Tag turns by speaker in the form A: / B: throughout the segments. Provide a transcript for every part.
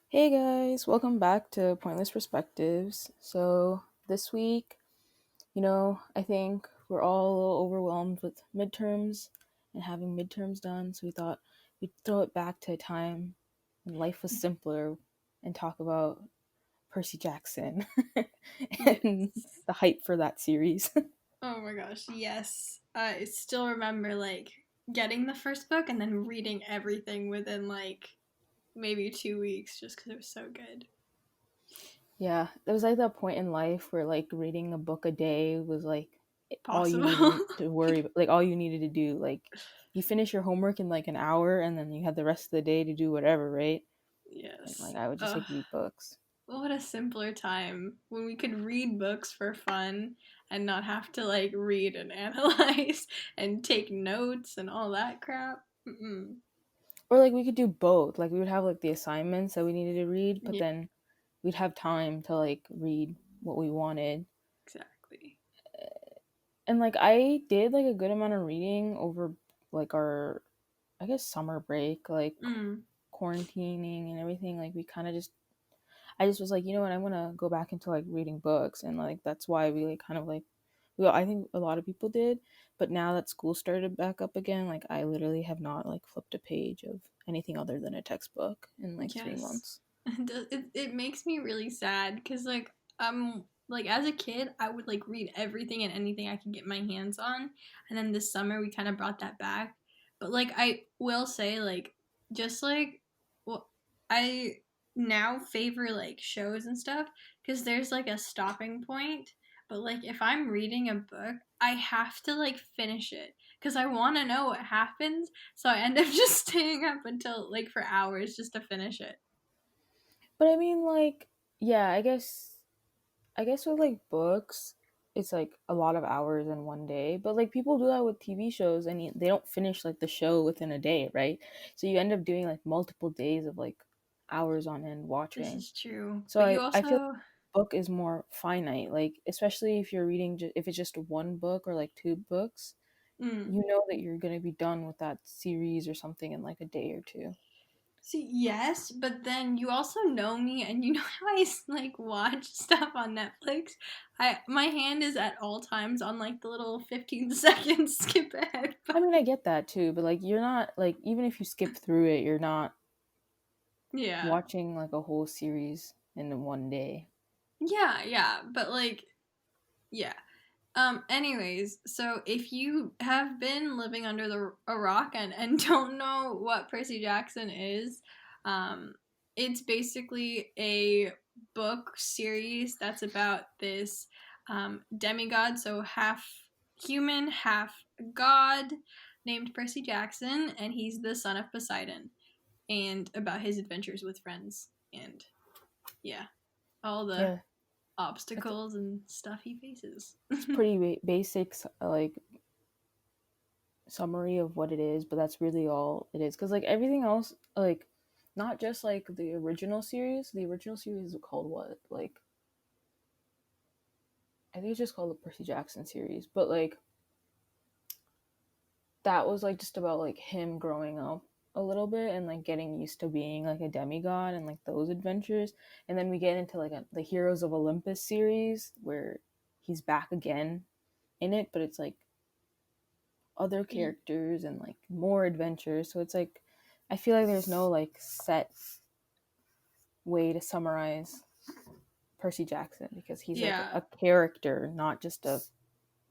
A: Hey guys, welcome back to Pointless Perspectives. So, this week, I think we're all a little overwhelmed with midterms and having midterms done, so we thought we'd throw it back to a time when life was simpler and talk about Percy Jackson and
B: Yes.
A: the hype for that series.
B: Oh my gosh, yes. I still remember getting the first book and then reading everything within maybe 2 weeks just because it was so good.
A: Yeah, there was like that point in life where like reading a book a day was like all you
B: Possible.
A: needed to worry about, like all you needed to do. Like you finish your homework in like an hour and then you had the rest of the day to do whatever, right? And
B: Yes.
A: like I would just like read books.
B: What a simpler time when we could read books for fun and not have to read and analyze and take notes and all that crap. Mm-mm.
A: Or like we could do both. Like we would have like the assignments that we needed to read, but
B: Yeah,
A: then we'd have time to like read what we wanted.
B: exactly.
A: And like I did like a good amount of reading over like our I guess summer break, like
B: Mm.
A: quarantining and everything. Like we kind of just I just was like, you know what, I want to go back into like reading books, and like that's why we like kind of like, well, I think a lot of people did, but now that school started back up again, like I literally have not like flipped a page of anything other than a textbook in like three
B: Yes.
A: months.
B: It makes me really sad because as a kid I would read everything and anything I could get my hands on, and then this summer we kind of brought that back. But I will say just well, I now favor shows and stuff because there's a stopping point. But if I'm reading a book, I have to finish it because I want to know what happens. So I end up just staying up until for hours just to finish it.
A: But I mean, like, yeah, I guess with like books, it's like a lot of hours in one day. But like people do that with TV shows, and they don't finish like the show within a day, right? So you end up doing like multiple days of like hours on end
B: This
A: watching.
B: is true.
A: So
B: But you
A: I feel
B: also,
A: book is more finite, like especially if you're reading if it's just one book or like two books,
B: mm,
A: you know that you're going to be done with that series or something in like a day or two.
B: see, yes, but then you also know me and you know how I watch stuff on Netflix. My hand is at all times on the little 15 seconds skip ahead
A: I mean,
B: button.
A: I get that too, but like you're not like, even if you skip through it, you're not
B: Yeah.
A: watching like a whole series in one day.
B: Yeah, yeah, but yeah. Anyways, so if you have been living under a rock and don't know what Percy Jackson is, um, it's basically a book series that's about this demigod, so half human, half god, named Percy Jackson, and he's the son of Poseidon, and about his adventures with friends, and yeah, all the
A: Yeah, it's
B: obstacles and stuff he faces.
A: it's pretty basic like summary of what it is, but that's really all it is. Because like everything else, like not just like the original series. The original series is called what? Like I think it's just called the Percy Jackson series. But like that was like just about like him growing up a little bit and like getting used to being like a demigod and like those adventures. And then we get into like the Heroes of Olympus series where he's back again in it, but it's like other characters and like more adventures. So it's like I feel like there's no like set way to summarize Percy Jackson because he's like
B: Yeah,
A: a character, not just a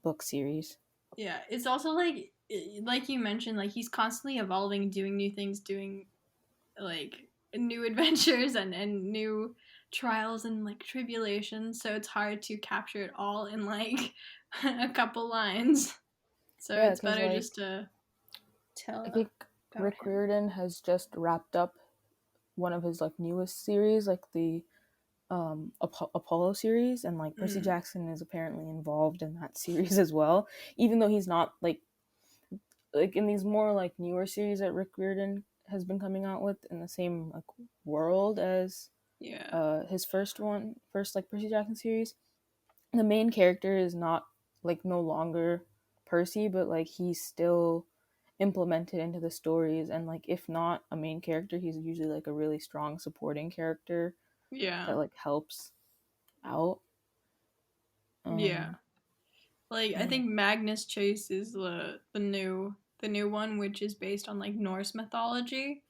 A: book series.
B: yeah. It's also like you mentioned, he's constantly evolving, doing new things, doing new adventures and new trials and tribulations. So it's hard to capture it all in a couple lines. So
A: Yeah,
B: it's
A: because
B: better just
A: like
B: to
A: I
B: tell
A: think
B: about
A: Rick
B: him.
A: Riordan has just wrapped up one of his like newest series, like the Apollo series, and like Percy
B: Mm.
A: Jackson is apparently involved in that series as well, even though he's not like in these more like newer series that Rick Riordan has been coming out with in the same like world as
B: Yeah.
A: his first like Percy Jackson series. The main character is not like no longer Percy, but like he's still implemented into the stories, and like if not a main character, he's usually like a really strong supporting character
B: Yeah.
A: that like helps out.
B: Yeah.
A: um
B: Like I
A: yeah,
B: think Magnus Chase is the new one, which is based on like Norse mythology.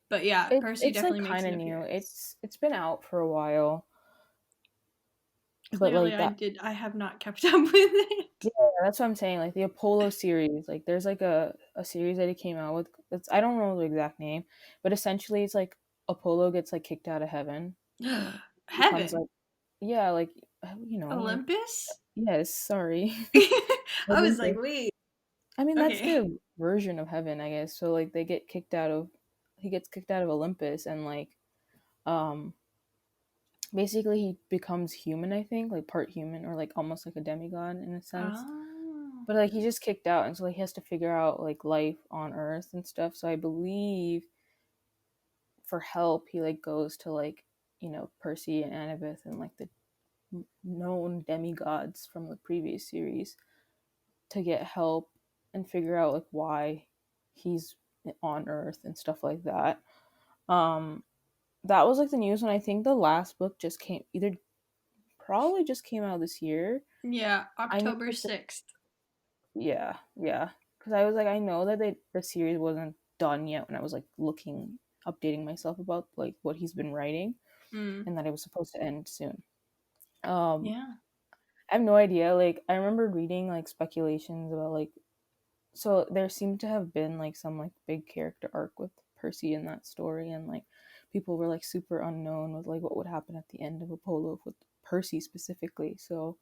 B: But yeah, Percy
A: it's like
B: definitely makes
A: kind
B: an
A: of new.
B: appearance.
A: It's been out for a while, but
B: Clearly
A: like that.
B: I have not kept up with it.
A: Yeah, that's what I'm saying. Like the Apollo series, like there's like a series that he came out with. It's, I don't know the exact name, but essentially it's like Apollo gets like kicked out of heaven, becomes
B: Heaven.
A: like, yeah, like like,
B: Olympus?
A: yes, sorry.
B: I was like,
A: Olympus.
B: wait.
A: I mean, that's
B: Okay.
A: their version of heaven, I guess. So like they get kicked out of he gets kicked out of Olympus, and like um basically he becomes human, I think, like part human, or like almost like a demigod in a sense.
B: Oh.
A: But like he just kicked out, and so like he has to figure out like life on Earth and stuff. So I believe for help he like goes to like Percy and Annabeth and like the known demigods from the previous series to get help and figure out like why he's on Earth and stuff like that. Um, that was like the news when I think the last book just came, either probably just came out this year.
B: Yeah,
A: I know
B: October
A: that
B: 6th.
A: yeah, yeah. Because I was like, I know that the series wasn't done yet when I was like looking, updating myself about like what he's been writing,
B: Mm.
A: and that it was supposed to end soon. Um,
B: Yeah.
A: I have no idea. Like, I remember reading like speculations about like, so there seemed to have been like some like big character arc with Percy in that story, and like people were like super unknown with like what would happen at the end of Apollo with Percy specifically. So,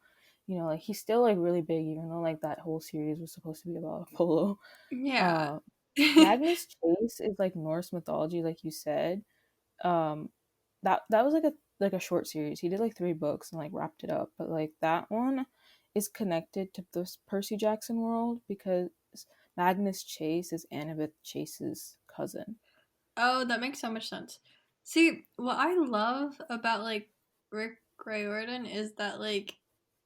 A: like he's still like really big, even though like that whole series was supposed to be about Apollo.
B: Yeah.
A: Uh, Magnus Chase is like Norse mythology, like you said. Um, that was like a short series. He did like 3 books and like wrapped it up. But like that one is connected to this Percy Jackson world because Magnus Chase is Annabeth Chase's cousin.
B: Oh, that makes so much sense. See, what I love about like Rick Riordan is that like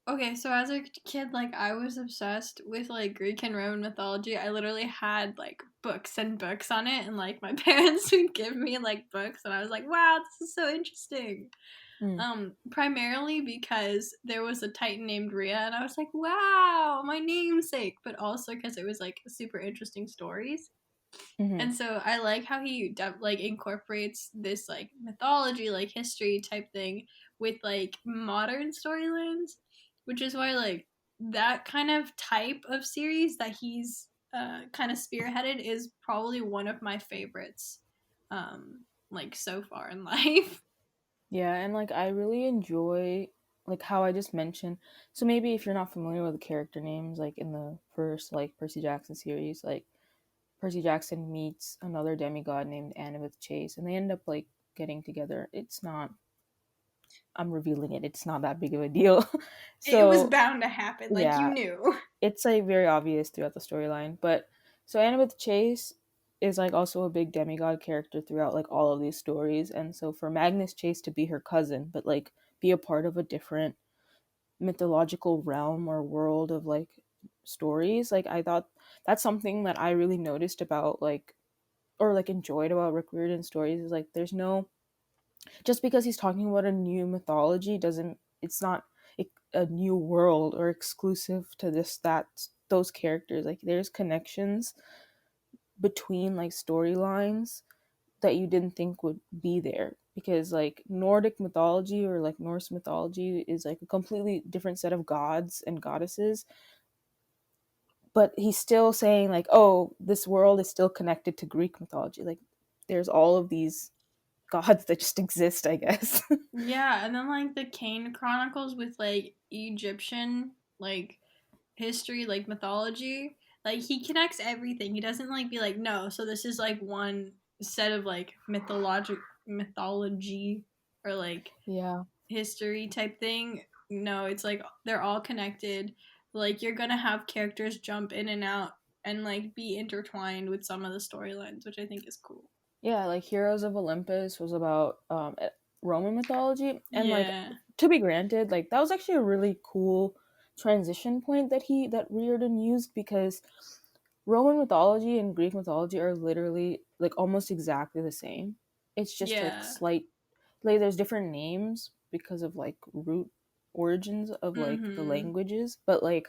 B: okay, so as a kid like I was obsessed with like Greek and Roman mythology. I literally had like books and books on it and like my parents would give me like books and I was like, "Wow, this is so interesting."
A: Mm.
B: Primarily because there was a Titan named Rhea and I was like, "Wow, my namesake," but also because it was like super interesting stories.
A: Hmm.
B: And so I like how he like incorporates this like mythology, like history type thing with like modern storylines, which is why like that kind of type of series that he's kind of spearheaded is probably one of my favorites, like so far in life.
A: Yeah, and like I really enjoy like how I just mentioned. So maybe if you're not familiar with the character names, like in the first like Percy Jackson series, like Percy Jackson meets another demigod named Annabeth Chase, and they end up like getting together. It's not. I'm revealing it. It's not that big of a deal.
B: It was
A: So
B: bound to happen, like you
A: yeah,
B: knew.
A: it's like very obvious throughout the storyline. But so Annabeth Chase is like also a big demigod character throughout like all of these stories, and so for Magnus Chase to be her cousin, but like be a part of a different mythological realm or world of like stories, like I thought that's something that I really noticed about like or like enjoyed about Rick Riordan stories is like there's no just because he's talking about a new mythology doesn't it's not a new world or exclusive to this that those characters. Like there's connections between like storylines that you didn't think would be there because like Nordic mythology or like Norse mythology is like a completely different set of gods and goddesses, but he's still saying like, oh, this world is still connected to Greek mythology. Like there's all of these gods that just exist, I guess.
B: Yeah, and then like the Kane Chronicles with like Egyptian like history, like mythology. Like he connects everything. He doesn't like be like, no, so this is like one set of like mythology or like
A: Yeah.
B: history type thing. No, it's like they're all connected. Like you're gonna have characters jump in and out and like be intertwined with some of the storylines, which I think is cool.
A: Yeah, like Heroes of Olympus was about Roman mythology, and like
B: Yeah.
A: to be granted, like that was actually a really cool transition point that Riordan used because Roman mythology and Greek mythology are literally like almost exactly the same. It's just like
B: Yeah.
A: slight, like there's different names because of like root origins of like the
B: Mm-hmm.
A: languages, but like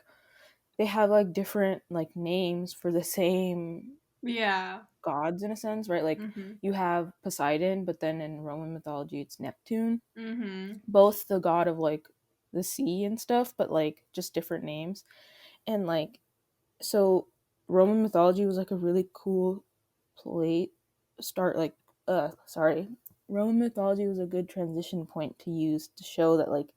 A: they have like different like names for the same
B: Yeah.
A: gods in a sense, right? Like
B: Mm-hmm.
A: you have Poseidon, but then in Roman mythology it's Neptune,
B: Mm-hmm.
A: both the god of like the sea and stuff, but like just different names. And like so Roman mythology was like a really cool plate start like sorry. Roman mythology was a good transition point to use to show that like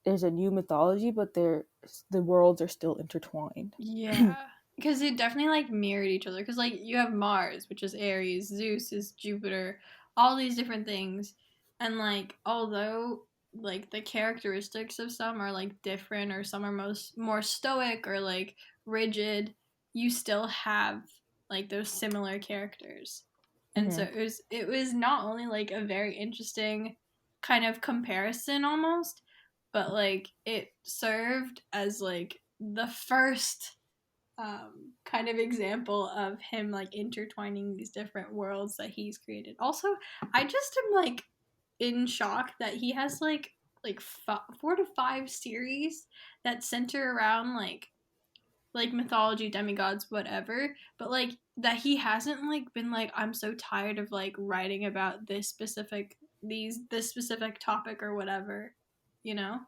A: there's a new mythology, but the worlds are still intertwined.
B: Yeah. Because they definitely like mirrored each other. Because like you have Mars, which is Aries, Zeus is Jupiter, all these different things. And like although like the characteristics of some are like different or some are most more stoic or like rigid, you still have like those similar characters. And so
A: Hmm.
B: it was not only like a very interesting kind of comparison almost, but like it served as like the first kind of example of him like intertwining these different worlds that he's created. Also, I just am like in shock that he has like 4 to 5 series that center around like mythology, demigods, whatever, but like that he hasn't like been like I'm so tired of like writing about this specific topic or whatever, you know?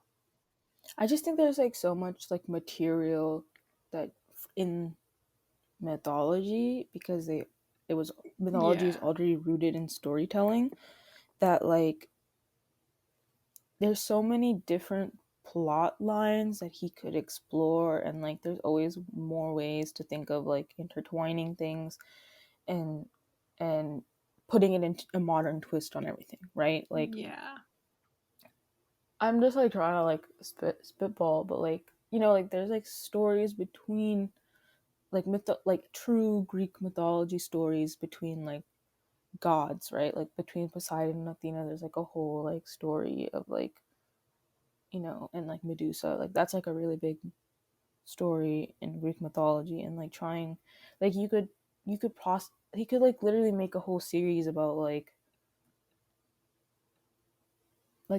A: I just think there's like so much like material that in mythology because they it was mythology is
B: Yeah.
A: already rooted in storytelling that like there's so many different plot lines that he could explore, and like there's always more ways to think of like intertwining things and and putting it into a modern twist on everything, right? Like
B: Yeah.
A: I'm just like trying to like spitball, but like like there's like stories between like like true Greek mythology stories between like gods, right? Like between Poseidon and Athena, there's like a whole like story of like and like Medusa, like that's like a really big story in Greek mythology, and like trying, like he could like literally make a whole series about like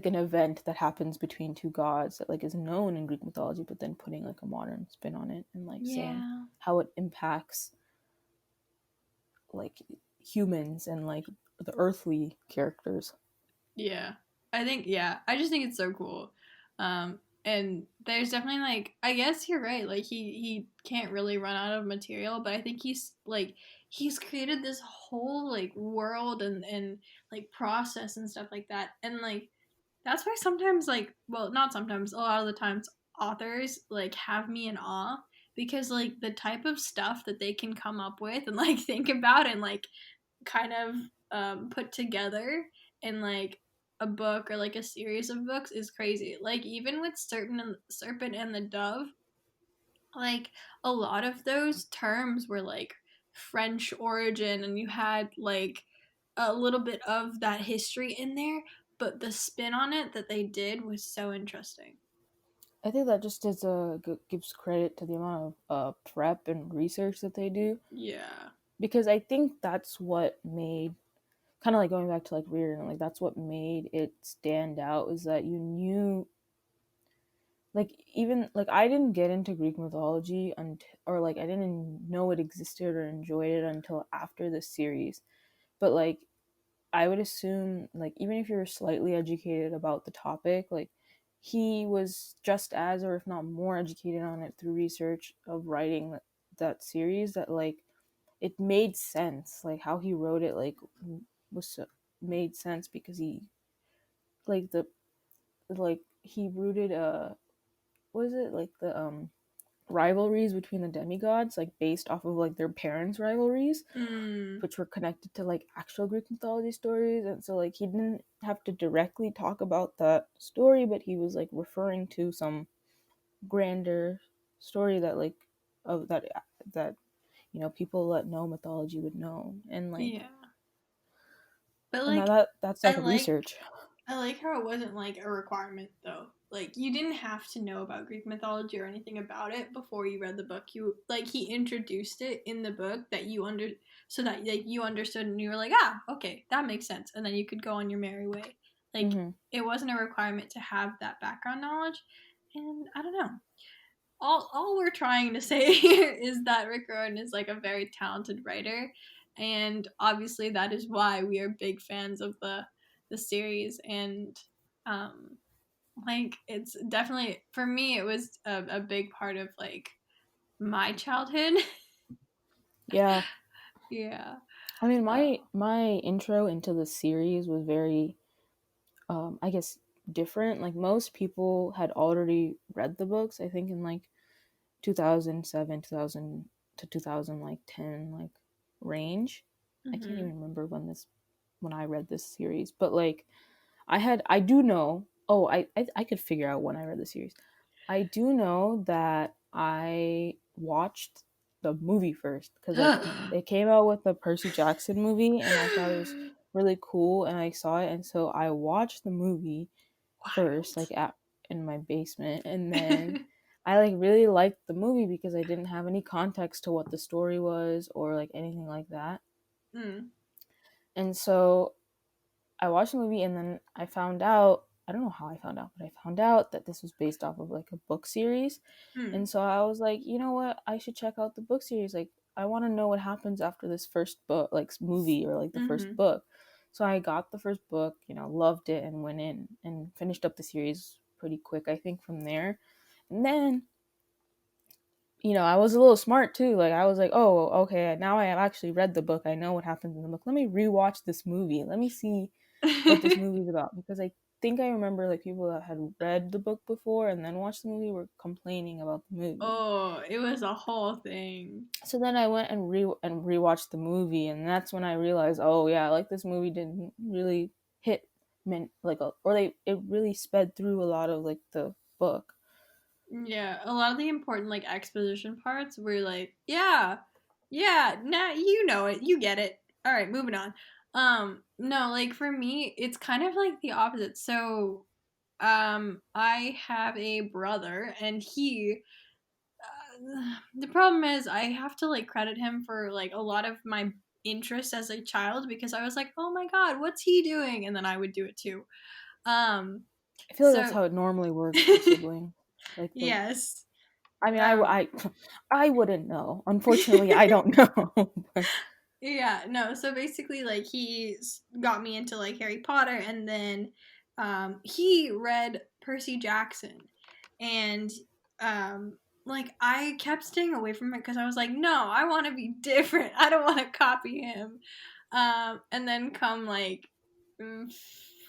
A: an event that happens between two gods that like is known in Greek mythology, but then putting like a modern spin on it and like saying
B: Yeah.
A: how it impacts like humans and like the earthly characters.
B: Yeah. Yeah. I just think it's so cool. And there's definitely like I guess you're right. Like he can't really run out of material, but I think he's created this whole like world and like process and stuff like that. And like that's why sometimes like well, not sometimes, a lot of the times authors like have me in awe because like the type of stuff that they can come up with and like think about and like kind of put together in like a book or like a series of books is crazy. Like even with Serpent and the Dove, like a lot of those terms were like French origin, and you had like a little bit of that history in there, but the spin on it that they did was so interesting.
A: I think that just gives credit to the amount of prep and research that they do,
B: Yeah.
A: because I think that's what made, kind of like going back to like Riordan, like that's what made it stand out, is that you knew, like even like I didn't get into Greek mythology until, or like I didn't know it existed or enjoyed it until after the series. But like I would assume like even if you're slightly educated about the topic, like he was just as, or if not more, educated on it through research of writing that series, that like it made sense, like how he wrote it like was made sense because he like the like he rooted what is it like the rivalries between the demigods like based off of like their parents' rivalries,
B: Mm,
A: which were connected to like actual Greek mythology stories. And so like he didn't have to directly talk about that story, but he was like referring to some grander story that like of that people that know mythology would know. And like
B: yeah. But
A: and
B: like
A: that's
B: I
A: like
B: like
A: research.
B: I like how it wasn't like a requirement though. like you didn't have to know about Greek mythology or anything about it before you read the book. You like he introduced it in the book that you under so that like you understood and you were like, ah, okay, that makes sense, and then you could go on your merry way. Like
A: Mm-hmm.
B: it wasn't a requirement to have that background knowledge, and I don't know. All we're trying to say here is that Rick Riordan is like a very talented writer, and obviously that is why we are big fans of the series and um like it's definitely for me it was a big part of like my childhood.
A: Yeah.
B: Yeah.
A: I mean,
B: uh,
A: my intro into the series was very, I guess, different. Like most people had already read the books. I think in like 2007, 2000 to 2000 like 10 like range. I can't
B: mm-hmm.
A: even remember when I read this series, but like I do know. Oh, I could figure out when I read the series. I do know that I watched the movie first because like they came out with the Percy Jackson movie and I thought it was really cool and I saw it and so I watched the movie first like at in my basement and then
B: Wild.
A: I like really liked the movie because I didn't have any context to what the story was or like anything like that.
B: Mm,
A: And so I watched the movie and then I found out, I don't know how I found out, but I found out that this was based off of like a book series.
B: mm,
A: And so I was like, you know what? I should check out the book series. Like I want to know what happens after this first book, like movie or like the first
B: mm-hmm.
A: book. So I got the first book, loved it and went in and finished up the series pretty quick, I think, from there. And then I was a little smart too. Like I was like, oh, okay, now I have actually read the book. I know what happens in the book. Let me rewatch this movie. Let me see what this movie's about because I think I remember like people that had read the book before and then watched the movie were complaining about the movie.
B: Oh, it was a whole thing.
A: So then I went and rewatched the movie and that's when I realized, oh yeah, like this movie didn't really hit or it really sped through a lot of like the book.
B: Yeah, a lot of the important like exposition parts were like, yeah, yeah, now you know it, you get it. All right, moving on. No, like for me, it's kind of like the opposite. So, I have a brother, and the problem is I have to like credit him for like a lot of my interest as a child because I was like, oh my god, what's he doing? And then I would do it too. Um,
A: I feel like that's
B: so
A: how it normally works with siblings. Like the
B: yes.
A: I mean,
B: Um,
A: I wouldn't know. Unfortunately, I don't know. But
B: Yeah, no. So basically, like he got me into like Harry Potter, and then he read Percy Jackson, and like I kept staying away from it because I was like, no, I want to be different. I don't want to copy him. And then come like mm,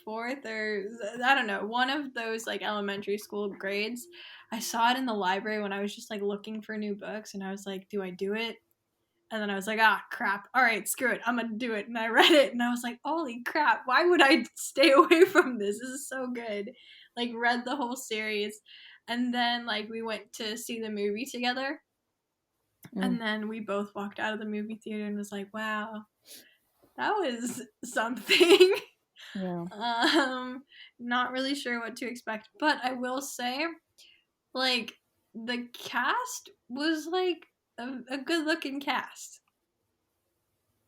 B: fourth or I don't know, one of those like elementary school grades, I saw it in the library when I was just like looking for new books, and I was like, do I do it? And then I was like, ah, crap. All right, screw it. I'm going to do it. And I read it and I was like, holy crap. Why would I stay away from this? This is so good. Like, read the whole series. And then, like, we went to see the movie together.
A: mm,
B: And then we both walked out of the movie theater and was like, wow, that was something.
A: yeah.
B: um, Not really sure what to expect. But I will say, like, the cast was like a good looking cast.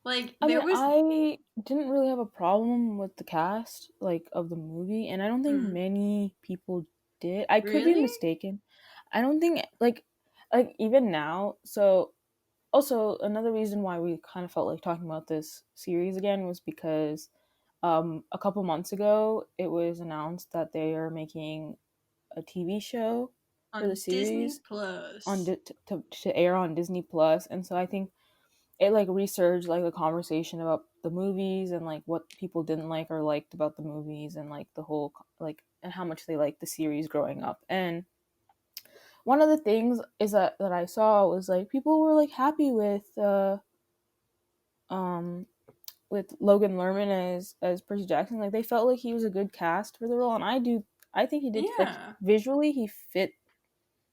B: Like,
A: I
B: there
A: mean,
B: was.
A: I didn't really have a problem with the cast like of the movie, and I don't think
B: Mm,
A: many people did. I could be
B: really?
A: mistaken. I don't think like even now. So also another reason why we kind of felt like talking about this series again was because a couple months ago it was announced that they are making a TV show for the
B: On Disney
A: series on
B: Plus.
A: to air on Disney Plus, and so I think it like resurged like the conversation about the movies and like what people didn't like or liked about the movies and like the whole like and how much they liked the series growing up. And one of the things is that I saw was like people were like happy um with Logan Lerman as Percy Jackson. Like they felt like he was a good cast for the role, and I think he did like
B: Yeah.
A: visually he fit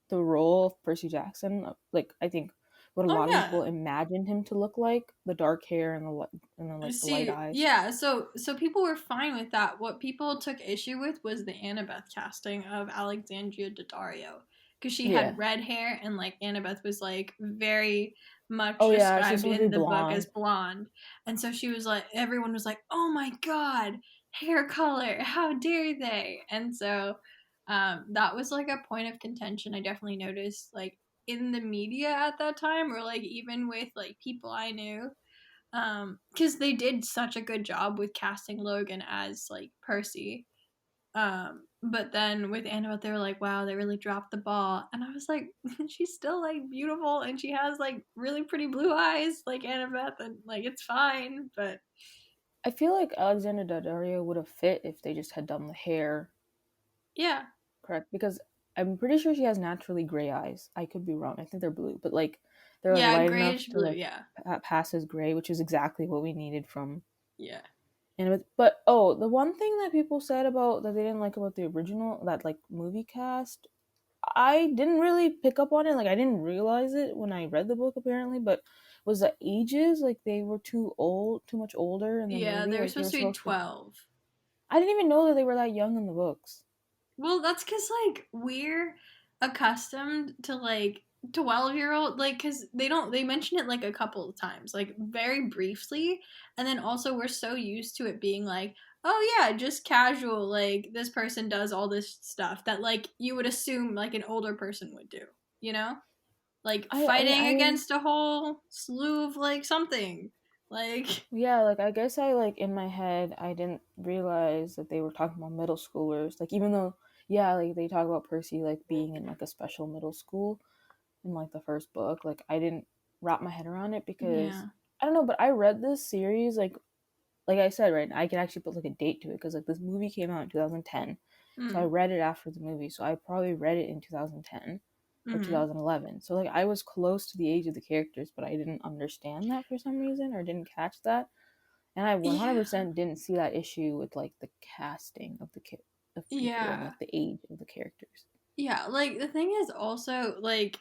A: the role of Percy Jackson. Like I think what a
B: Oh
A: lot of
B: yeah.
A: people imagined him to look like, the dark hair and like the light
B: See,
A: eyes.
B: yeah, so people were fine with that. What people took issue with was the Annabeth casting of Alexandria Daddario, because she
A: Yeah.
B: had red hair and like Annabeth was like very much
A: Oh yeah, she's
B: described
A: supposed to
B: in
A: be
B: the book as
A: blonde.
B: blonde, and so she was like, everyone was like, "Oh my god, hair color! How dare they?" And so that was like a point of contention. I definitely noticed like in the media at that time, or like even with like people I knew, because they did such a good job with casting Logan as like Percy. But then with Annabeth, they were like, wow, they really dropped the ball. And I was like, she's still like beautiful and she has like really pretty blue eyes like Annabeth, and like it's fine. But
A: I feel like Alexander Daddario would have fit if they just had done the hair
B: yeah,
A: correct, because I'm pretty sure she has naturally gray eyes. I could be wrong. I think they're blue, but like they're like
B: yeah,
A: light enough
B: grayish
A: to
B: blue,
A: like
B: yeah,
A: pass as gray, which is exactly what we needed from
B: yeah,
A: Annabeth. But oh, the one thing that people said about that they didn't like about the original that like movie cast, I didn't really pick up on it. Like I didn't realize it when I read the book apparently, but was the ages like they were too old, too much older in the
B: yeah.
A: movie.
B: They were
A: Like they were
B: supposed to be
A: supposed to.
B: 12.
A: I didn't even know that they were that young in the books.
B: Well, that's because like we're accustomed to like 12-year-old, like because they mention it like a couple of times, like very briefly, and then also we're so used to it being like, oh yeah, just casual, like this person does all this stuff that like you would assume like an older person would do, you know, like fighting
A: I mean,
B: against a whole slew of like something, like
A: yeah, like I guess I like in my head I didn't realize that they were talking about middle schoolers. Like even though yeah, like they talk about Percy like being in like a special middle school in like the first book, like I didn't wrap my head around it because
B: yeah,
A: I don't know, but I read this series like I said, right, I can actually put like a date to it because like this movie came out in 2010. So I
B: mm,
A: read it after the movie. So I probably read it in 2010 or
B: mm-hmm.
A: 2011. So like I was close to the age of the characters, but I didn't understand that for some reason or didn't catch that. And I
B: Yeah,
A: 100% didn't see that issue with like the casting of of people and
B: yeah.
A: like the age of the characters.
B: Yeah, like the thing is also like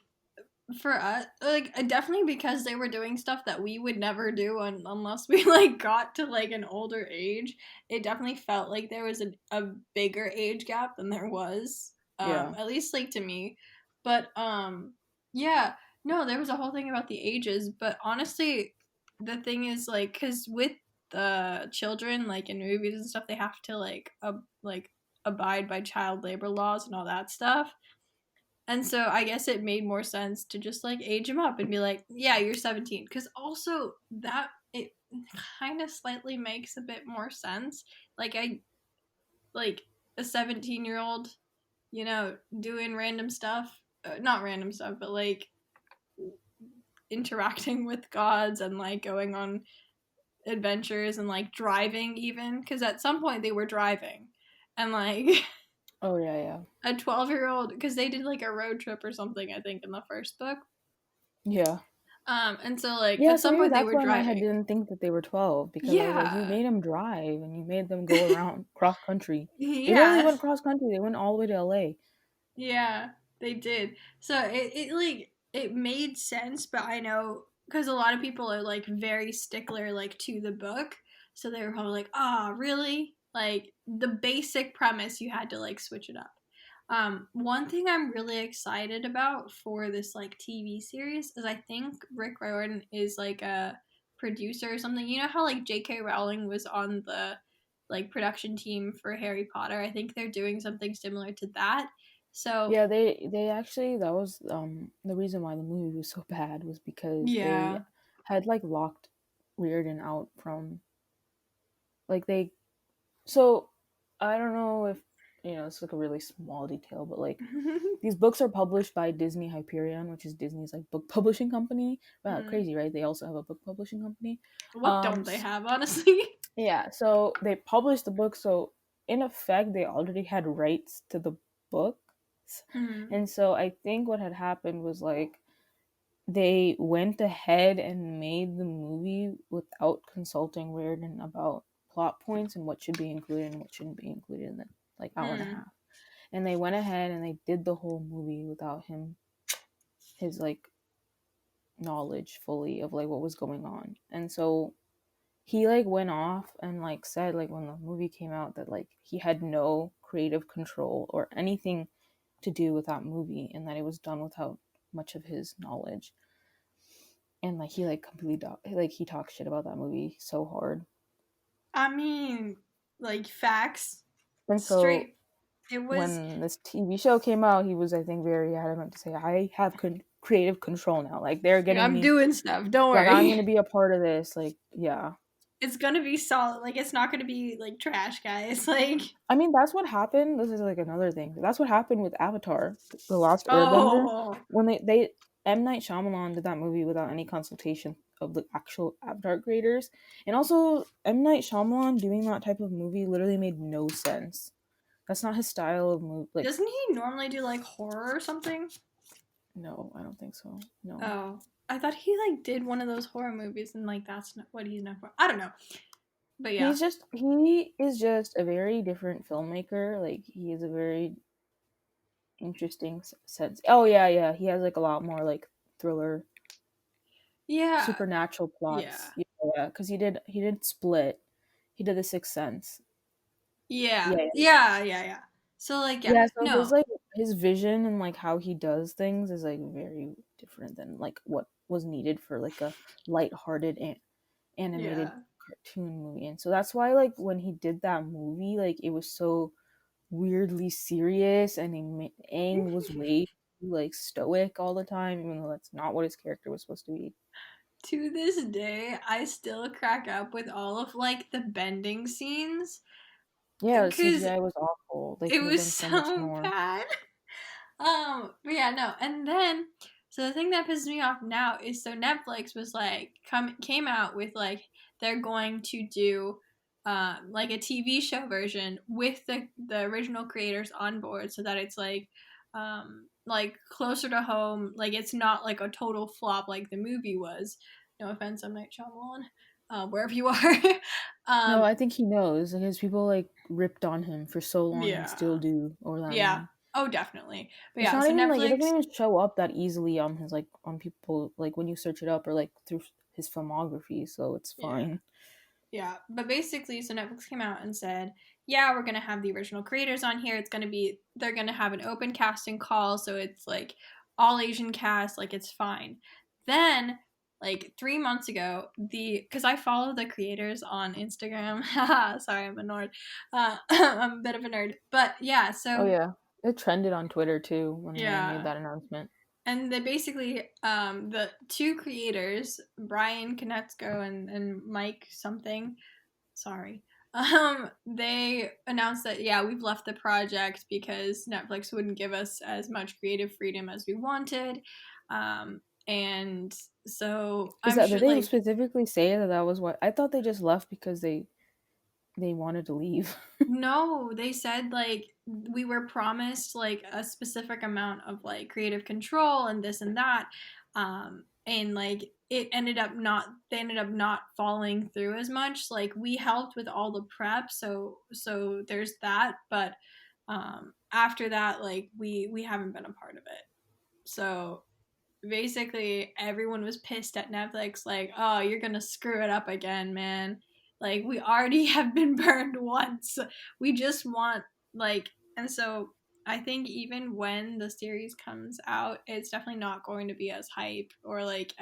B: for us, like definitely because they were doing stuff that we would never do unless we like got to like an older age. It definitely felt like there was a bigger age gap than there was,
A: Yeah.
B: at least like to me. But yeah, no, there was a whole thing about the ages. But honestly, the thing is like because with the children like in movies and stuff, they have to like abide by child labor laws and all that stuff. And so I guess it made more sense to just like age him up and be like, yeah, you're 17. Because also that it kind of slightly makes a bit more sense. Like, like a 17-year-old, you know, doing random stuff. Not random stuff, but like interacting with gods and like going on adventures and like driving even. Because at some point they were driving. And like
A: Oh yeah, yeah.
B: a 12-year-old, because they did like a road trip or something, I think, in the first book.
A: Yeah.
B: And so like
A: Yeah,
B: at
A: so
B: some
A: maybe
B: point they
A: that's
B: were
A: why my head
B: driving.
A: didn't think that they were 12 because I was like, you
B: Yeah.
A: made them drive and you made them go around cross country. They literally
B: Yeah.
A: went cross country. They went all the way to LA.
B: Yeah, they did. So it like it made sense, but I know because a lot of people are like very stickler like to the book. So they were probably like, "Ah, really?" Like the basic premise you had to like switch it up. One thing I'm really excited about for this like TV series is I think Rick Riordan is like a producer or something. You know how like J.K. Rowling was on the like production team for Harry Potter? I think they're doing something similar to that. So
A: Yeah, they actually that was the reason why the movie was so bad was because they
B: yeah.
A: had like locked Riordan out from like they so I don't know if it's like a really small detail, but like these books are published by Disney Hyperion, which is Disney's like book publishing company. Wow,
B: Mm.
A: crazy, right? They also have a book publishing company.
B: What don't they have, honestly?
A: Yeah, so they published the book, so in effect they already had rights to the books.
B: Mm.
A: And so I think what had happened was like they went ahead and made the movie without consulting Reardon about plot points and what should be included and what shouldn't be included in the like hour and a
B: Mm.
A: half. And they went ahead and they did the whole movie without his like knowledge fully of like what was going on. And so he like went off and like said like when the movie came out that like he had no creative control or anything to do with that movie, and that it was done without much of his knowledge. And like he like completely like he talks shit about that movie so hard.
B: I mean, like facts,
A: And so
B: straight. It was.
A: when this TV show came out, he was, I think, very adamant to say, I have creative control now. Like, they're getting
B: I'm
A: me,
B: doing stuff. Don't
A: like, I'm going
B: worry.
A: to be a part of this. Like, yeah.
B: It's gonna be solid. Like it's not gonna be like trash, guys. Like
A: I mean, that's what happened. This is like another thing. That's what happened with Avatar, The Last Airbender.
B: oh,
A: When M. Night Shyamalan did that movie without any consultation of the actual Avatar creators. And also, M. Night Shyamalan doing that type of movie literally made no sense. That's not his style of movie. Like,
B: doesn't he normally do like horror or something?
A: no, I don't think so. No.
B: Oh, I thought he like did one of those horror movies and like that's not what he's known for. I don't know, but yeah,
A: He is just a very different filmmaker. Like, he is a very interesting sense. Oh yeah, he has like a lot more like thriller,
B: yeah,
A: supernatural
B: yeah,
A: plots. Yeah, because he did Split, he did The Sixth Sense.
B: yeah,
A: Yeah,
B: yeah, yeah, yeah. So like yeah,
A: yeah. So
B: no,
A: his vision and like how he does things is like very different than like what was needed for like a lighthearted animated
B: yeah.
A: cartoon movie. And so that's why like when he did that movie, like it was so weirdly serious, and Aang was way too, like stoic all the time, even though that's not what his character was supposed to be.
B: To this day, I still crack up with all of like the bending scenes
A: Yeah, the
B: because
A: CGI was awful. They
B: it
A: could have
B: was
A: done so much
B: so
A: more.
B: bad. But yeah, no. And then so the thing that pisses me off now is so Netflix was like came out with like they're going to do like a TV show version with the original creators on board so that it's like closer to home, like it's not like a total flop like the movie was. No offense, M. Night Shyamalan, wherever you are.
A: No,
B: um,
A: I think he knows because people like ripped on him for so long and still
B: yeah.
A: do over that
B: Yeah.
A: movie.
B: Oh, definitely. But
A: It's
B: yeah,
A: not
B: so
A: even like it doesn't
B: Netflix.
A: even show up that easily on his like on people like when you search it up or like through his filmography, so it's
B: Yeah.
A: fine.
B: Yeah, but basically, so Netflix came out and said, yeah, we're gonna have the original creators on here. They're gonna have an open casting call, so it's like all Asian cast, like it's fine. Then, like 3 months ago, because I follow the creators on Instagram. Sorry, I'm a nerd. I'm a bit of a nerd, but yeah.
A: Oh
B: So
A: yeah, it trended on Twitter too when they made
B: yeah,
A: that announcement.
B: and they basically the two creators, Brian Konietzko and Mike something, sorry. They announced that yeah, we've left the project because Netflix wouldn't give us as much creative freedom as we wanted. And so
A: Is
B: I'm
A: that did
B: sure
A: they
B: like
A: specifically say that that was what I thought they just left because they wanted to leave?
B: no, they said like we were promised like a specific amount of like creative control and this and that. And like it ended up not they ended up not following through as much. Like we helped with all the prep, so there's that, but after that like we haven't been a part of it. So basically everyone was pissed at Netflix, like, oh, you're gonna screw it up again, man. Like, we already have been burned once. We just want, like, and so I think even when the series comes out, it's definitely not going to be as hype or like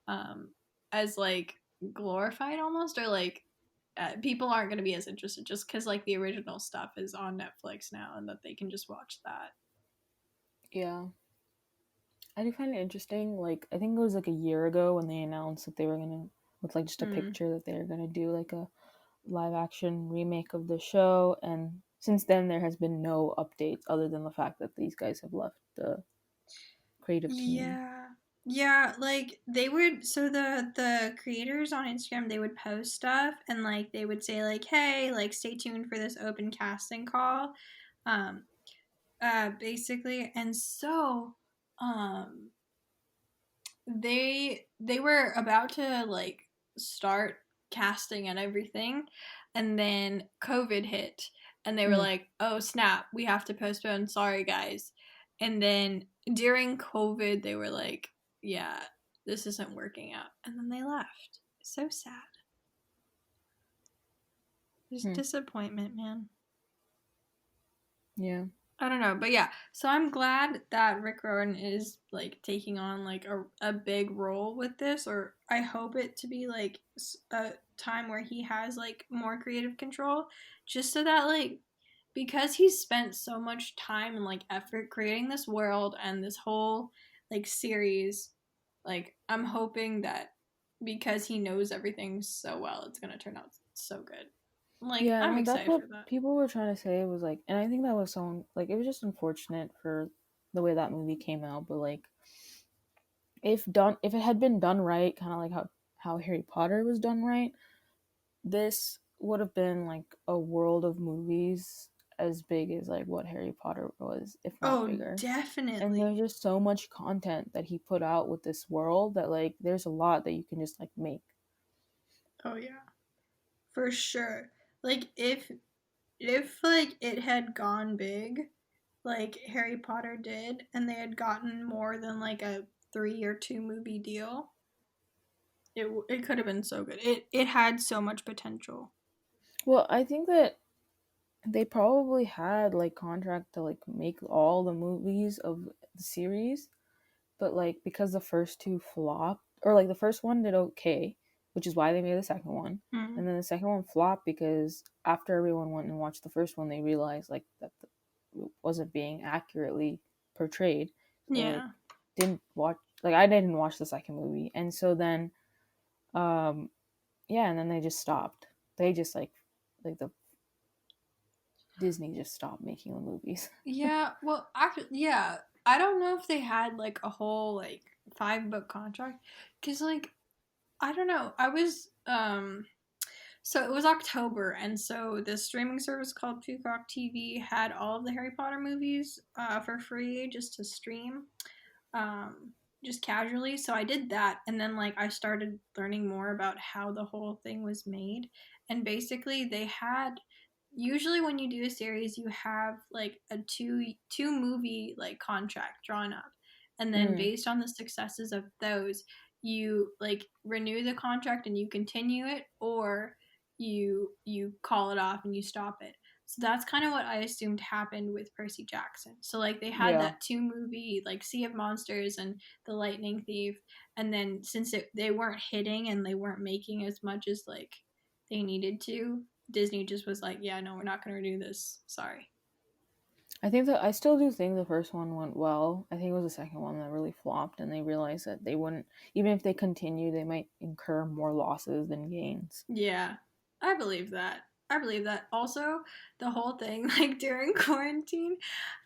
B: um, as like glorified almost, or like people aren't going to be as interested just because like the original stuff is on Netflix now and that they can just watch that.
A: Yeah, I do find it interesting. Like I think it was like a year ago when they announced that they were gonna with like just a
B: Mm.
A: picture that they were gonna do like a live action remake of the show, and since then there has been no updates other than the fact that these guys have left the creative team.
B: Yeah. Yeah, like they would so the creators on Instagram they would post stuff and like they would say like, "Hey, like stay tuned for this open casting call." Um basically and so um they were about to like start casting and everything and then COVID hit and they were
A: Mm.
B: like, "Oh snap, we have to postpone. Sorry guys." And then during COVID they were like, "Yeah, this isn't working out. And then they left. So sad. There's disappointment, man.
A: Yeah.
B: I don't know, but yeah. So I'm glad that Rick Riordan is like taking on like a big role with this, or I hope it to be like a time where he has like more creative control, just so that like because he's spent so much time and like effort creating this world and this whole like series, like I'm hoping that because he knows everything so well, it's gonna turn out so good. Like
A: Yeah,
B: I'm
A: no, that's
B: excited
A: what
B: for that.
A: people were trying to say. It was like, and I think that was so like it was just unfortunate for the way that movie came out. But like, if it had been done right, kind of like how Harry Potter was done right, this would have been like a world of movies as big as like what Harry Potter was, if not
B: Oh,
A: bigger. And
B: definitely.
A: there's just so much content that he put out with this world that like there's a lot that you can just like make.
B: Oh yeah, for sure. Like if like it had gone big, like Harry Potter did, and they had gotten more than like a 3 or 2 movie deal, it could have been so good. It had so much potential.
A: Well, I think that they probably had like contract to like make all the movies of the series, but like because the first two flopped, or like the first one did okay, which is why they made the second one,
B: Mm.
A: and then the second one flopped because after everyone went and watched the first one, they realized like that it wasn't being accurately portrayed. So they like
B: Yeah.
A: didn't watch, like I didn't watch the second movie, and so then um yeah, and then they just stopped. They just like the Disney just stopped making the movies.
B: Yeah. Well, actually, yeah. I don't know if they had like a whole like 5 book contract, because like I don't know. I was So it was October, and so this streaming service called Peacock TV had all of the Harry Potter movies for free just to stream, um, just casually. So I did that, and then like I started learning more about how the whole thing was made, and basically they had usually when you do a series you have like a two movie like contract drawn up, and then
A: Mm,
B: based on the successes of those you like renew the contract and you continue it, or you call it off and you stop it. So that's kind of what I assumed happened with Percy Jackson. So like they had
A: yeah.
B: that 2 movie like Sea of Monsters and The Lightning Thief, and then since they weren't hitting and they weren't making as much as like they needed to, Disney just was like, yeah, no, we're not going to do this. Sorry.
A: I think that I still do think the first one went well. I think it was the second one that really flopped, and they realized that they wouldn't, even if they continue, they might incur more losses than gains.
B: Yeah, I believe that. I believe that. Also, the whole thing, like during quarantine,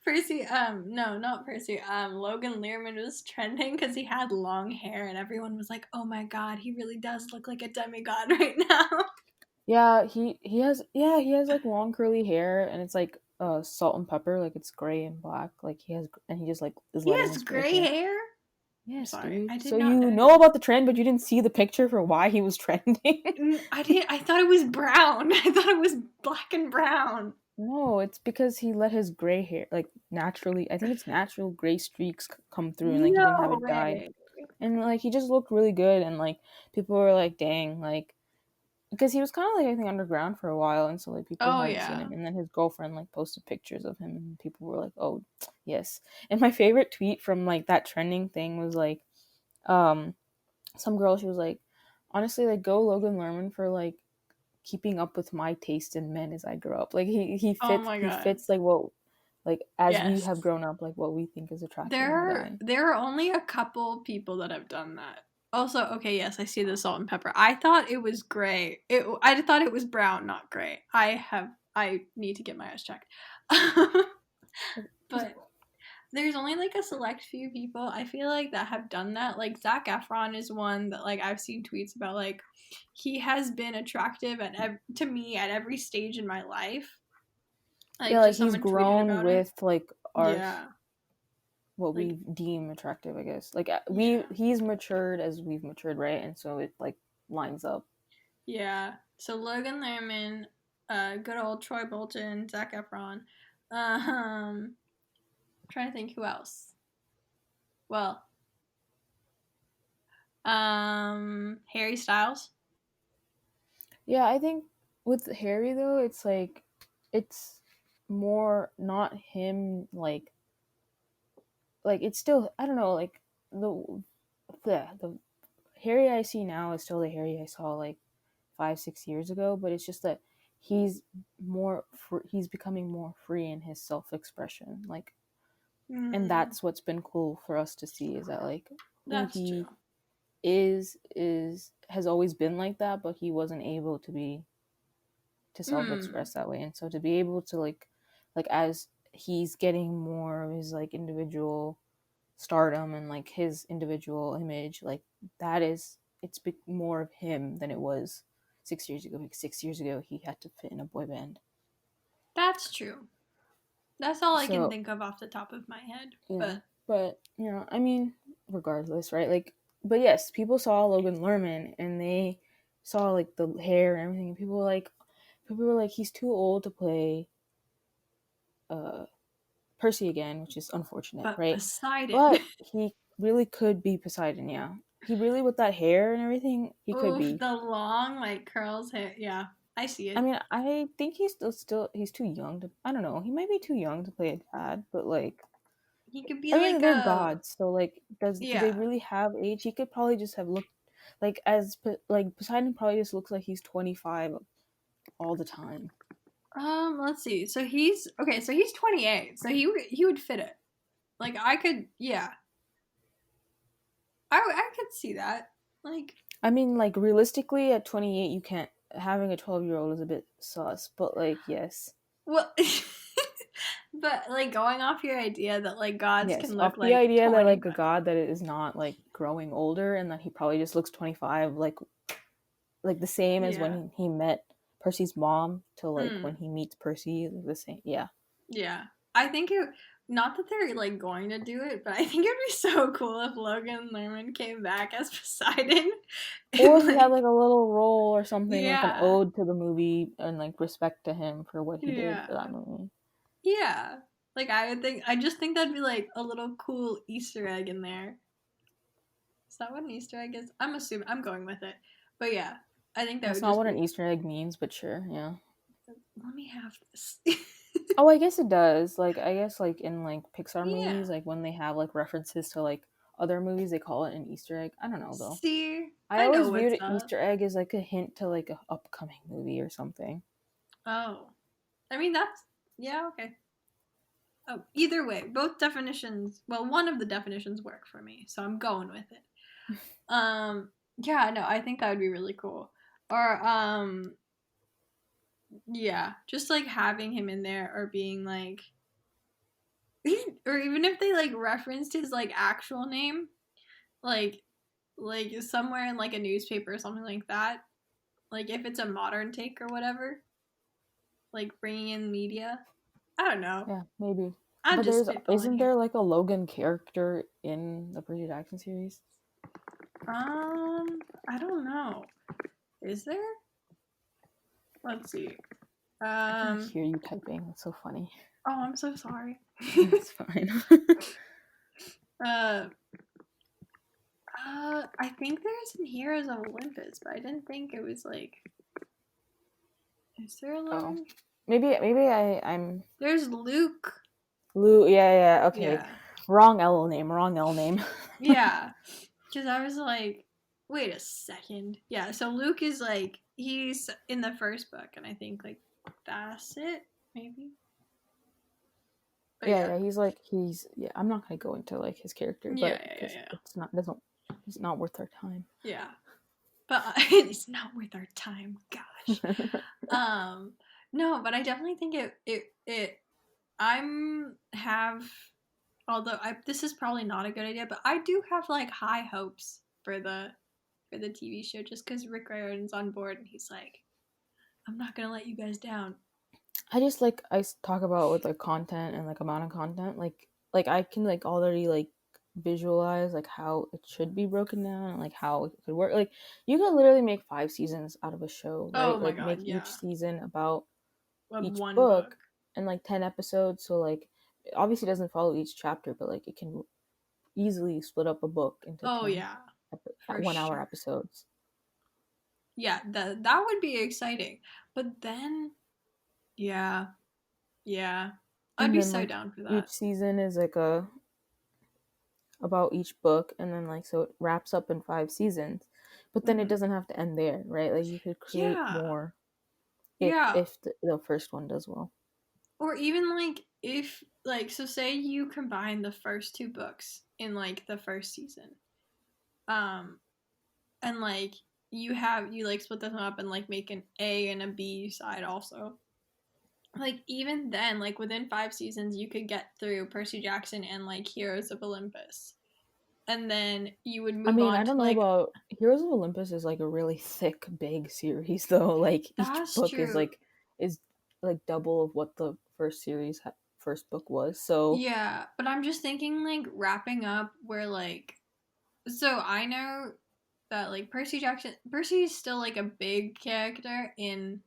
B: Percy, no, not Percy, Logan Learman was trending because he had long hair, and everyone was like, oh my god, he really does look like a demigod right now.
A: Yeah, he has like long curly hair, and it's like salt and pepper, like it's gray and black. Like he has, and he just like is
B: He
A: letting
B: has
A: his gray
B: gray
A: hair.
B: hair? I'm
A: Yes,
B: sorry,
A: dude.
B: I did
A: So
B: not
A: you
B: know
A: know
B: this.
A: about the trend, but you didn't see the picture for why he was trending.
B: I did. I thought it was brown. I thought it was black and brown.
A: No, it's because he let his gray hair like naturally. I think it's natural gray streaks come through, and like he didn't have
B: No
A: it dyed,
B: way.
A: and like he just looked really good, and like people were like, "Dang!" Like because he was kind of like I think underground for a while, and so like people
B: Oh
A: hadn't seen
B: yeah.
A: him, and then his girlfriend like posted pictures of him, and people were like, "Oh, yes." And my favorite tweet from like that trending thing was like, um, some girl she was like, honestly, like go Logan Lerman for like keeping up with my taste in men as I grow up. Like
B: Oh my
A: he
B: god.
A: fits like what like as we have
B: Yes.
A: grown up, like what we think is attractive in a
B: There
A: guy.
B: there are only a couple people that have done that. Also, okay, yes, I see the salt and pepper. I thought it was gray. I thought it was brown, not gray. I need to get my eyes checked. But there's only like a select few people I feel like that have done that. Like Zac Efron is one that like I've seen tweets about. Like he has been attractive to me at every stage in my life.
A: Yeah,
B: Like
A: like
B: just
A: he's
B: someone tweeted
A: grown
B: about it.
A: with like our
B: Yeah.
A: what
B: Like
A: we deem attractive, I guess. Like
B: yeah.
A: he's matured as we've matured, right? And so it like lines up.
B: Yeah. So Logan Lerman, good old Troy Bolton, Zac Efron. Um, trying to think who else. Well, Harry Styles.
A: Yeah, I think with Harry though, it's like it's more not him like it's still I don't know like the Harry I see now is still the Harry I saw like 5 6 years ago, but it's just that he's he's becoming more free in his self expression like, and
B: Mm,
A: that's what's been cool for us to see is that like who
B: that's
A: he
B: true.
A: is has always been like that, but he wasn't able to be to self
B: Hmm.
A: express that way, and so to be able to like as he's getting more of his like individual stardom and like his individual image, like that is more of him than it was 6 years ago. Because 6 years ago he had to fit in a boy band.
B: That's true. That's all I can
A: So
B: think of off the top of my head.
A: yeah,
B: But
A: but I mean, regardless, right? Like, but yes, people saw Logan Lerman and they saw like the hair and everything, and people were like, he's too old to play uh Percy again, which is unfortunate,
B: but
A: right?
B: Poseidon.
A: But he really could be Poseidon, yeah. He really, with that hair and everything, he could
B: Oof,
A: be.
B: the long like curls hair. Yeah, I see
A: I
B: it.
A: mean, I think he's still he's too young to. I don't know. He might be too young to play a dad, but like,
B: He could be
A: I mean,
B: like
A: they're
B: a
A: gods, so like, do they
B: yeah.
A: really have age? He could probably just have looked like like Poseidon probably just looks like he's 25 all the time.
B: Let's see. So he's okay. So he's 28. So he would fit it. Like I could, yeah. I could see that. Like,
A: I mean, like realistically, at 28, you can't. Having a 12-year-old is a bit sus, but like, yes.
B: well, but like going off your idea that like gods
A: Yes,
B: can look
A: off the
B: like
A: idea that like a
B: 25.
A: god that is not like growing older and that he probably just looks 25, like the same as
B: Yeah.
A: when he met Percy's mom to like when
B: Hmm.
A: he meets Percy, like the same. Yeah.
B: Yeah. I think it. Not that they're like going to do it, but I think it'd be so cool if Logan Lerman came back as Poseidon
A: Or
B: and
A: if he had
B: like
A: like a little role or something, like an
B: yeah,
A: ode to the movie and like respect to him for what he did for
B: yeah,
A: that movie.
B: yeah. Like I would think. I just think that'd be like a little cool Easter egg in there. Is that what an Easter egg is? I'm assuming. I'm going with it. But yeah, I think that
A: That's
B: would
A: not
B: just
A: what an
B: be.
A: Easter egg means, but sure, yeah.
B: Let me have this.
A: Oh, I guess it does. Like, I guess like in like Pixar
B: Yeah.
A: movies, like when they have like references to like other movies, they call it an Easter egg. I don't know though.
B: See,
A: I
B: I know
A: always viewed
B: what's
A: an
B: up.
A: Easter egg as like a hint to like a upcoming movie or something.
B: Oh, I mean that's yeah okay. Oh, either way, both definitions. Well, one of the definitions work for me, so I'm going with it. Yeah, no, I think that would be really cool. Or yeah, just like having him in there or being like, or even if they like referenced his like actual name, like somewhere in like a newspaper or something like that. Like if it's a modern take or whatever, like bringing in media. I don't know.
A: Yeah, maybe.
B: I'm
A: But
B: just
A: there's
B: spitballing
A: isn't
B: here.
A: there like a Logan character in the Percy Jackson series?
B: I don't know. Is there? Let's see.
A: I can
B: Um,
A: hear you typing. That's so funny.
B: oh, I'm so sorry.
A: It's fine.
B: uh, I think there's some Heroes of Olympus, but I didn't think it was like. Is there a
A: Oh,
B: Logan?
A: maybe I'm
B: There's Luke.
A: Lou. Yeah, yeah. Okay,
B: Yeah,
A: wrong L name. Wrong L name.
B: yeah. Because I was like, wait a second. Yeah, so Luke is like he's in the first book, and I think like that's it, maybe. But
A: Yeah,
B: yeah,
A: yeah. He's like he's yeah. I'm not gonna go into like his character,
B: yeah,
A: but
B: yeah, yeah,
A: because
B: yeah.
A: it's not doesn't it's not worth our time.
B: Yeah. But it's not worth our time. Gosh. Um, no, but I definitely think it. I'm have although this is probably not a good idea, but I do have like high hopes for the TV show just because Rick Riordan's on board and he's like, I'm not gonna let you guys down.
A: I just like talk about with like content and like amount of content, like I can like already like visualize like how it should be broken down and like how it could work. Like you could literally make 5 seasons out of a show,
B: Oh
A: right?
B: my
A: Like
B: god,
A: make each
B: yeah.
A: season about
B: Of
A: each
B: one book.
A: book and like 10 episodes. So like it obviously doesn't follow each chapter, but like it can easily split up a book into
B: Oh
A: 10.
B: yeah. for
A: 1 hour
B: sure.
A: episodes.
B: Yeah, that would be exciting. But then, yeah, yeah, I'd
A: And
B: be
A: then
B: so
A: like
B: down for
A: each
B: that.
A: season is like a about each book, and then like so it wraps up in 5 seasons. But then it
B: Hmm.
A: doesn't have to end there, right? Like you could create
B: Yeah,
A: more if
B: yeah.
A: the first one does well.
B: Or even like if like so say you combine the first two books in like the first season. Um and like you like split them up and like make an A and a B side also. Like even then, like within 5 seasons you could get through Percy Jackson and like Heroes of Olympus. And then you would
A: I
B: move
A: mean,
B: on
A: I
B: to
A: don't know
B: like
A: about Heroes of Olympus is like a really thick, big series though. Like each
B: that's
A: book
B: true.
A: is like double of what the first book was. So
B: Yeah, but I'm just thinking like wrapping up where like so I know that like Percy's still like a big character in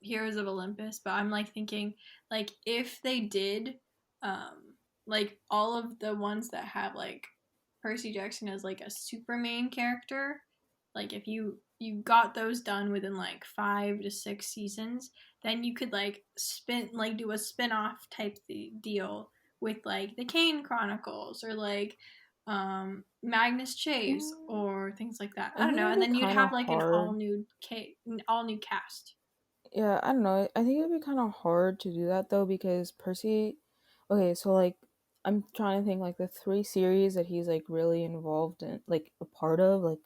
B: Heroes of Olympus, but I'm like thinking like if they did like all of the ones that have like Percy Jackson as like a super main character, like if you got those done within like 5 to 6 seasons, then you could like do a spin-off type deal with like the Kane Chronicles or like Magnus Chase
A: mm,
B: or things like that.
A: I
B: I don't
A: think
B: know,
A: it'd
B: and
A: be
B: then you'd
A: kind of
B: have like an
A: hard.
B: all new cast.
A: Yeah, I don't know. I think it'd be kind of hard to do that though because Percy. Okay, so like I'm trying to think like the 3 series that he's like really involved in, like a part of, like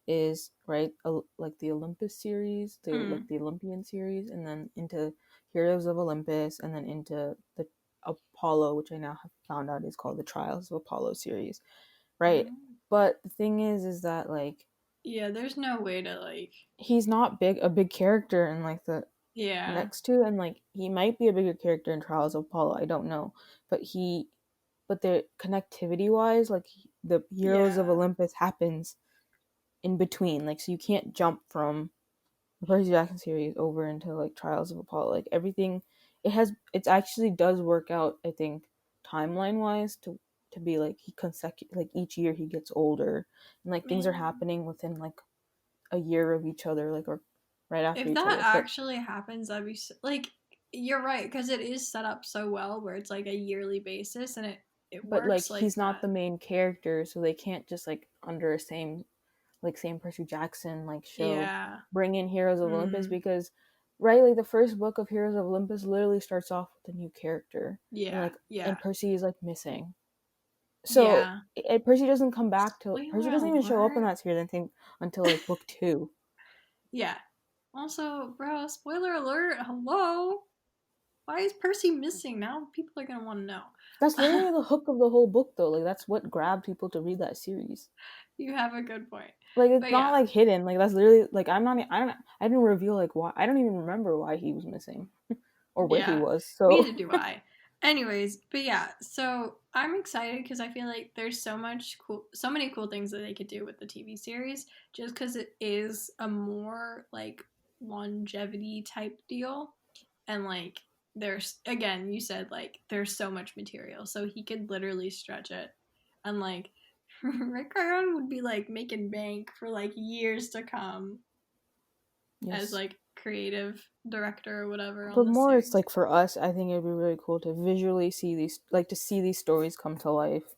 A: is right, like the Olympus series,
B: Mm.
A: the Olympian series, and then into Heroes of Olympus, and then into the Apollo, which I now have found out is called the Trials of Apollo series, right?
B: Mm.
A: But the thing is that like
B: Yeah, there's no way to like.
A: he's not a big character in like the
B: Yeah,
A: next to, and like he might be a bigger character in Trials of Apollo, I don't know, but the connectivity wise, like the Heroes of
B: yeah.
A: Olympus happens in between, like so you can't jump from the Percy Jackson series over into like Trials of Apollo. Like everything, it actually does work out, I think, timeline wise to be like he consecutive, like each year he gets older, and like things are
B: Man,
A: happening within like a year of each other, like or right after
B: if
A: each
B: that
A: other. But
B: actually happens, that'd be like you're right because it is set up so well where it's like a yearly basis and it
A: like
B: works like
A: he's not
B: that.
A: the main character, so they can't just like under a same Percy Jackson like show
B: Yeah.
A: bring in Heroes of Olympus,
B: Mm.
A: because right, like the first book of Heroes of Olympus literally starts off with a new character, and
B: Yeah.
A: like
B: Yeah.
A: and Percy is like missing. So
B: Yeah.
A: Percy doesn't come back till Percy
B: Spoiler
A: doesn't even show up in
B: alert.
A: that series, I think, until like book 2.
B: Yeah. Also, bro, spoiler alert. Hello. Why is Percy missing? Now people are gonna want to know.
A: That's literally the hook of the whole book though, like that's what grabbed people to read that series.
B: You have a good point.
A: Like it's
B: But
A: not
B: yeah,
A: like hidden, like that's literally like I didn't reveal like why, I don't even remember why he was missing or where he
B: yeah.
A: was, so
B: Neither do I. Anyways, but yeah, so I'm excited because I feel like there's so many cool things that they could do with the TV series, just because it is a more like longevity type deal, and like there's again, you said like there's so much material, so he could literally stretch it, and like Rick Riordan would be like making bank for like years to come as
A: yes.
B: like creative director or whatever on
A: But
B: this
A: more, it's
B: series.
A: like for us, I think it'd be really cool to visually see these, like to see these stories come to life.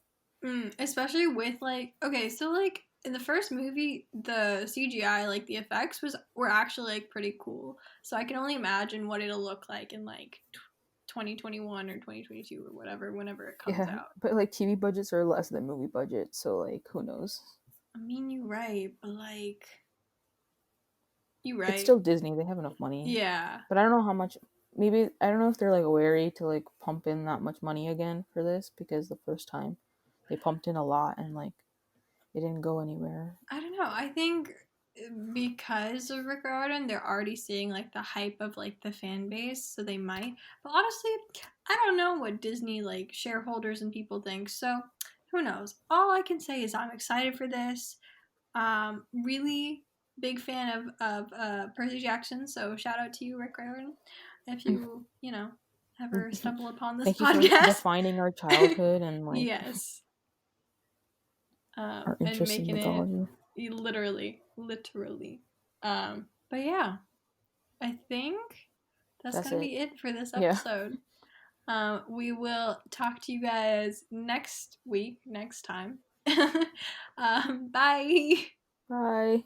B: Especially with like okay, so like in the first movie, the CGI like the effects were actually like pretty cool. So I can only imagine what it'll look like in like 2021 or 2022 or whatever whenever it comes
A: Yeah,
B: out.
A: but like TV budgets are less than movie budgets, so like who knows?
B: I mean, you're right, but like you're
A: It's
B: right.
A: still Disney; they have enough money.
B: Yeah.
A: But I don't know how much. Maybe I don't know if they're like wary to like pump in that much money again for this, because the first time they pumped in a lot and like it didn't go anywhere.
B: I don't know. I think because of Rick Riordan, they're already seeing like the hype of like the fan base, so they might. But honestly, I don't know what Disney like shareholders and people think. So who knows? All I can say is I'm excited for this. Really big fan of Percy Jackson. So shout out to you, Rick Riordan, if you know ever stumble upon this
A: Thank you for
B: podcast.
A: defining our childhood and like
B: Yes.
A: Our
B: and
A: interest in
B: making it
A: mythology.
B: literally. But yeah, I think that's
A: That's
B: gonna
A: it.
B: be it for this
A: Yeah.
B: episode. We will talk to you guys next week, next time. Bye.
A: Bye.